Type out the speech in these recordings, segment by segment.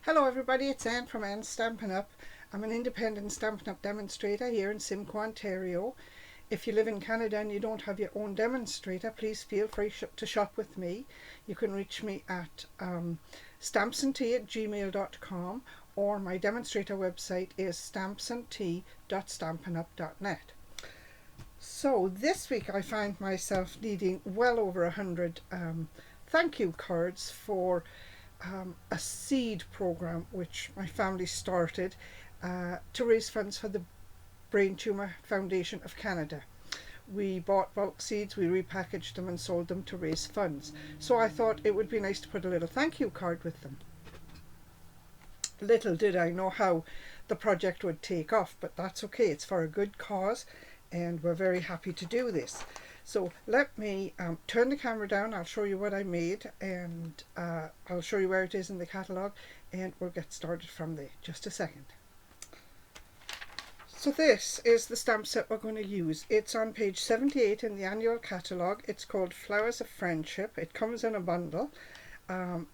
Hello everybody, it's Anne from Anne's Stampin' Up. I'm an independent Stampin' Up demonstrator here in Simcoe, Ontario. If you live in Canada and you don't have your own demonstrator, please feel free to shop with me. You can reach me at stampsandtea@gmail.com, or my demonstrator website is stampsandtea.stampinup.net. So this week I find myself needing well over 100 thank you cards for a seed program which my family started to raise funds for the Brain Tumor Foundation of Canada. We bought bulk seeds, we repackaged them and sold them to raise funds. So I thought it would be nice to put a little thank you card with them. Little did I know how the project would take off, but that's okay, it's for a good cause and we're very happy to do this. So let me turn the camera down, I'll show you what I made, and I'll show you where it is in the catalogue, and we'll get started from there. Just a second. So this is the stamp set we're going to use. It's on page 78 in the annual catalogue. It's called Flowers of Friendship. It comes in a bundle.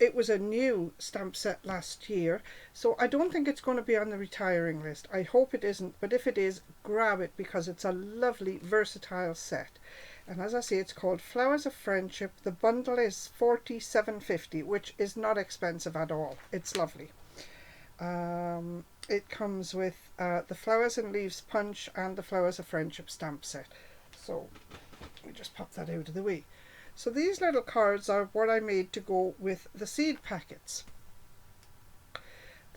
It was a new stamp set last year, so I don't think it's going to be on the retiring list. I hope it isn't, but if it is, grab it because it's a lovely, versatile set. And as I say, it's called Flowers of Friendship. The bundle is $47.50, which is not expensive at all. It's lovely. It comes with the Flowers and Leaves Punch and the Flowers of Friendship stamp set. So we just pop that out of the way. So these little cards are what I made to go with the seed packets. The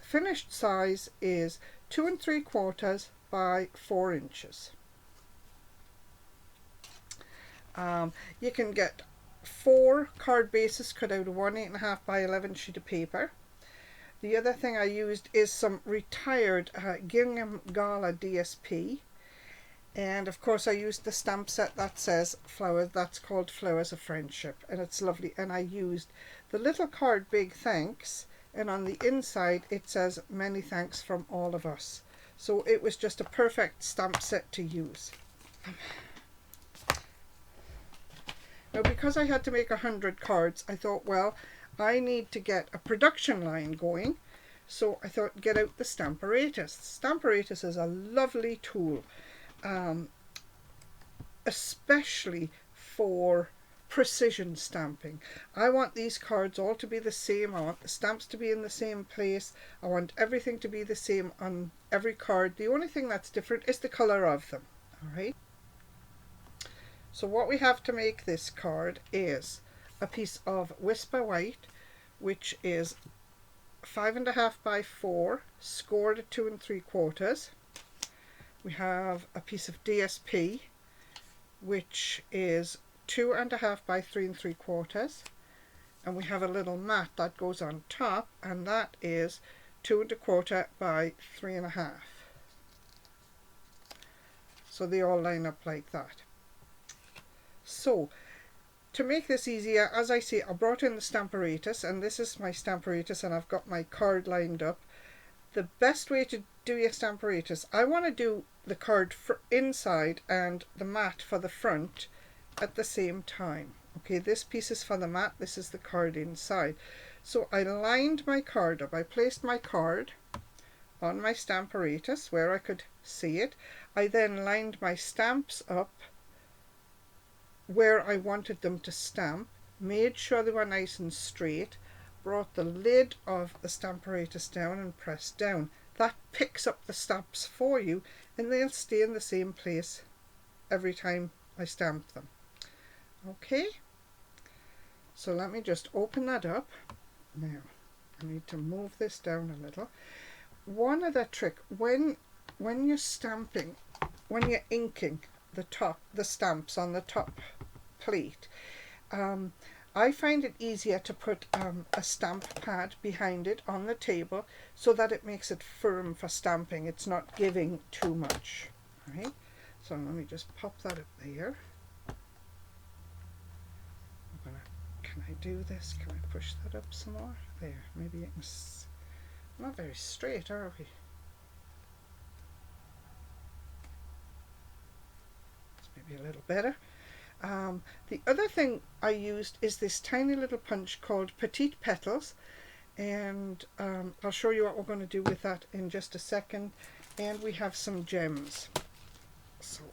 finished size is 2 3/4 by 4 inches. You can get 4 card bases cut out of one 8.5 by 11 sheet of paper. The other thing I used is some retired Gingham Gala DSP. And of course I used the stamp set that says flowers, that's called Flowers of Friendship, and it's lovely. And I used the little card Big Thanks, and on the inside it says many thanks from all of us. So it was just a perfect stamp set to use. Now because I had to make 100 cards, I thought, well, I need to get a production line going. So I thought, get out the Stamparatus. Stamparatus is a lovely tool. Especially for precision stamping. I want these cards all to be the same. I want the stamps to be in the same place. I want everything to be the same on every card. The only thing that's different is the color of them. All right. So what we have to make this card is a piece of Whisper White, which is 5.5 by 4, scored at 2 3/4. We have a piece of DSP, which is 2.5 by 3 3/4, and we have a little mat that goes on top, and that is 2 1/4 by 3.5. So they all line up like that. So to make this easier, as I say, I brought in the Stamparatus, and this is my Stamparatus, and I've got my card lined up. The best way to do your Stamparatus, I want to do the card for inside and the mat for the front at the same time. Okay, this piece is for the mat, this is the card inside. So I lined my card up. I placed my card on my Stamparatus where I could see it. I then lined my stamps up where I wanted them to stamp, made sure they were nice and straight, brought the lid of the Stamparatus down and pressed down. That picks up the stamps for you and they'll stay in the same place every time I stamp them. Okay, so let me just open that up. Now I need to move this down a little. One other trick, when you're stamping, when you're inking the stamps on the top plate, I find it easier to put a stamp pad behind it on the table so that it makes it firm for stamping. It's not giving too much. Right? So let me just pop that up there. Can I do this? Can I push that up some more? There, maybe you can. Not very straight, are we? Maybe a little better. The other thing I used is this tiny little punch called Petite Petals, and I'll show you what we're going to do with that in just a second. And we have some gems, so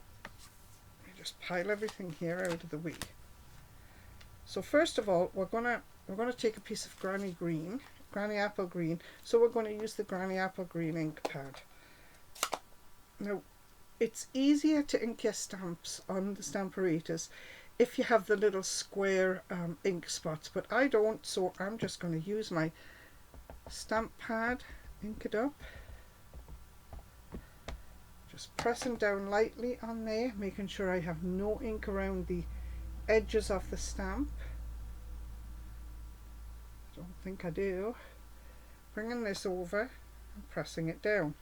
we just pile everything here out of the way. So first of all, we're gonna take a piece of Granny Apple Green. So we're going to use the Granny Apple Green ink pad. Now, it's easier to ink your stamps on the Stamparatus if you have the little square ink spots, but I don't, so I'm just going to use my stamp pad, ink it up. Just pressing down lightly on there, making sure I have no ink around the edges of the stamp. Don't think I do. Bringing this over and pressing it down.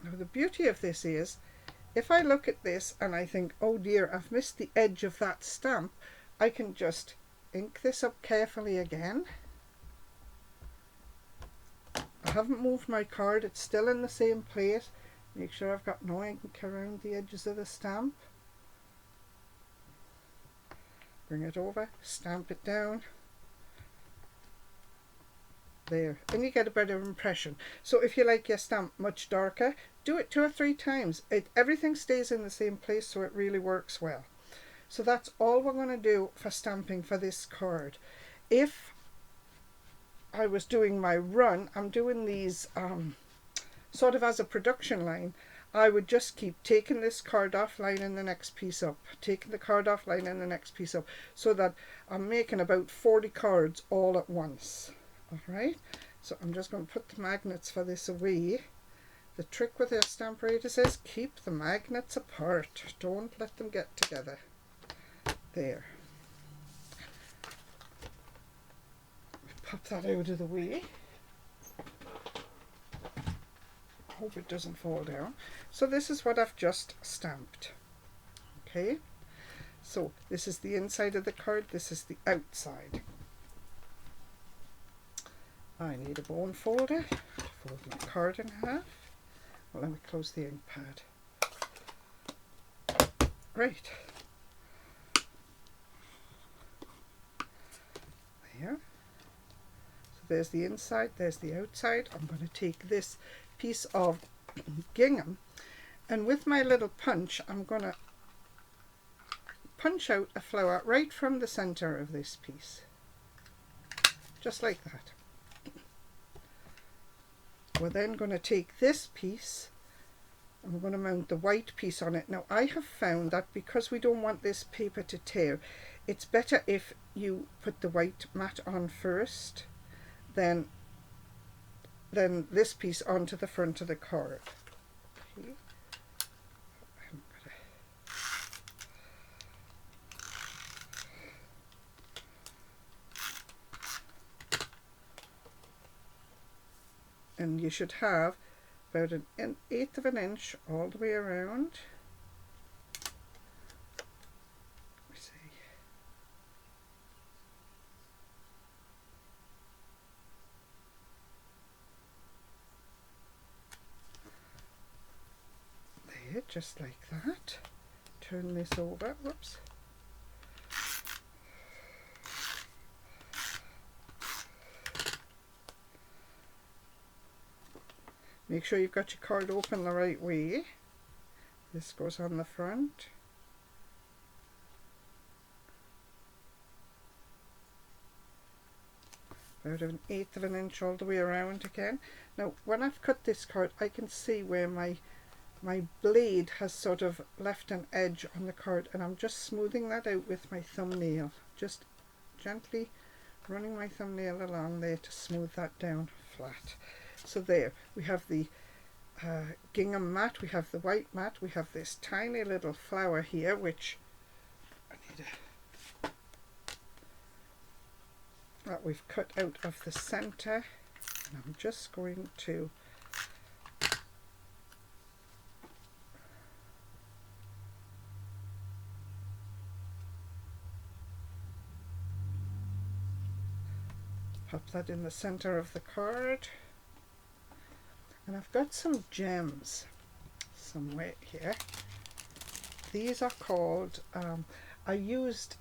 Now the beauty of this is, if I look at this and I think, oh dear, I've missed the edge of that stamp, I can just ink this up carefully again. I haven't moved my card, it's still in the same place. Make sure I've got no ink around the edges of the stamp. Bring it over, stamp it down. There, and you get a better impression. So if you like your stamp much darker, do it 2 or 3 times. Everything stays in the same place, so it really works well. So that's all we're going to do for stamping for this card. If I was doing my run, I'm doing these sort of as a production line. I would just keep taking this card off, lining the next piece up, taking the card off, lining the next piece up, so that I'm making about 40 cards all at once. Alright, so I'm just going to put the magnets for this away. The trick with your Stamparatus is keep the magnets apart. Don't let them get together. There. Pop that out of the way. Hope it doesn't fall down. So this is what I've just stamped. Okay, so this is the inside of the card, this is the outside. I need a bone folder to fold my card in half. Well, let me close the ink pad. Right. There. So there's the inside, there's the outside. I'm going to take this piece of gingham, and with my little punch, I'm going to punch out a flower right from the center of this piece. Just like that. We're then going to take this piece and we're going to mount the white piece on it. Now I have found that because we don't want this paper to tear, it's better if you put the white mat on first, then this piece onto the front of the card. Okay. And you should have about an eighth of an inch all the way around. Let me see. There, just like that. Turn this over. Whoops. Make sure you've got your card open the right way. This goes on the front. About an eighth of an inch all the way around again. Now when I've cut this card, I can see where my blade has sort of left an edge on the card, and I'm just smoothing that out with my thumbnail. Just gently running my thumbnail along there to smooth that down flat. So there, we have the gingham mat, we have the white mat, we have this tiny little flower here, which I need that we've cut out of the center, and I'm just going to pop that in the center of the card. And I've got some gems somewhere here. These are called, I used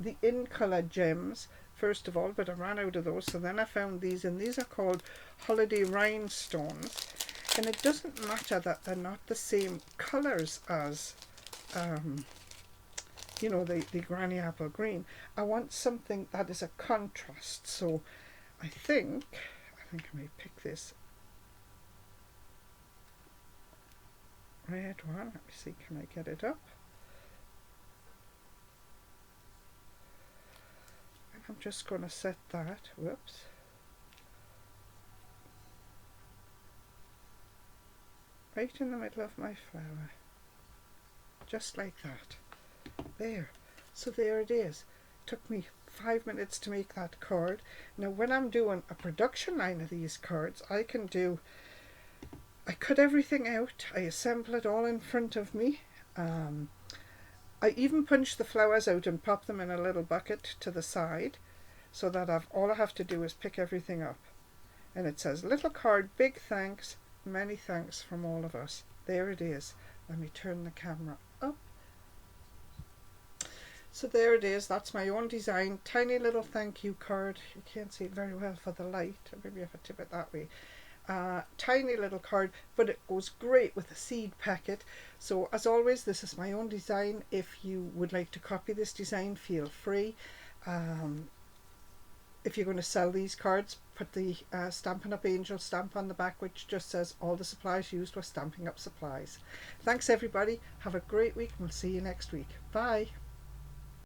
the in colour gems first of all, but I ran out of those, so then I found these, and these are called Holiday Rhinestones. And it doesn't matter that they're not the same colours as you know, the Granny Apple Green. I want something that is a contrast, so I think I may pick this red one. Let me see, can I get it up? And I'm just going to set that, whoops, right in the middle of my flower, just like that. There, so there it is. Took me 5 minutes to make that card. Now when I'm doing a production line of these cards, I cut everything out, I assemble it all in front of me. I even punch the flowers out and pop them in a little bucket to the side, so that all I have to do is pick everything up. And it says, little card, big thanks, many thanks from all of us. There it is. Let me turn the camera up. So there it is. That's my own design, tiny little thank you card. You can't see it very well for the light. Maybe if I tip it that way. Tiny little card, but it goes great with a seed packet. So as always, this is my own design. If you would like to copy this design, feel free. If you're going to sell these cards, put the Stampin' Up Angel stamp on the back, which just says all the supplies used were Stampin' Up supplies. Thanks everybody. Have a great week, and we'll see you next week. Bye.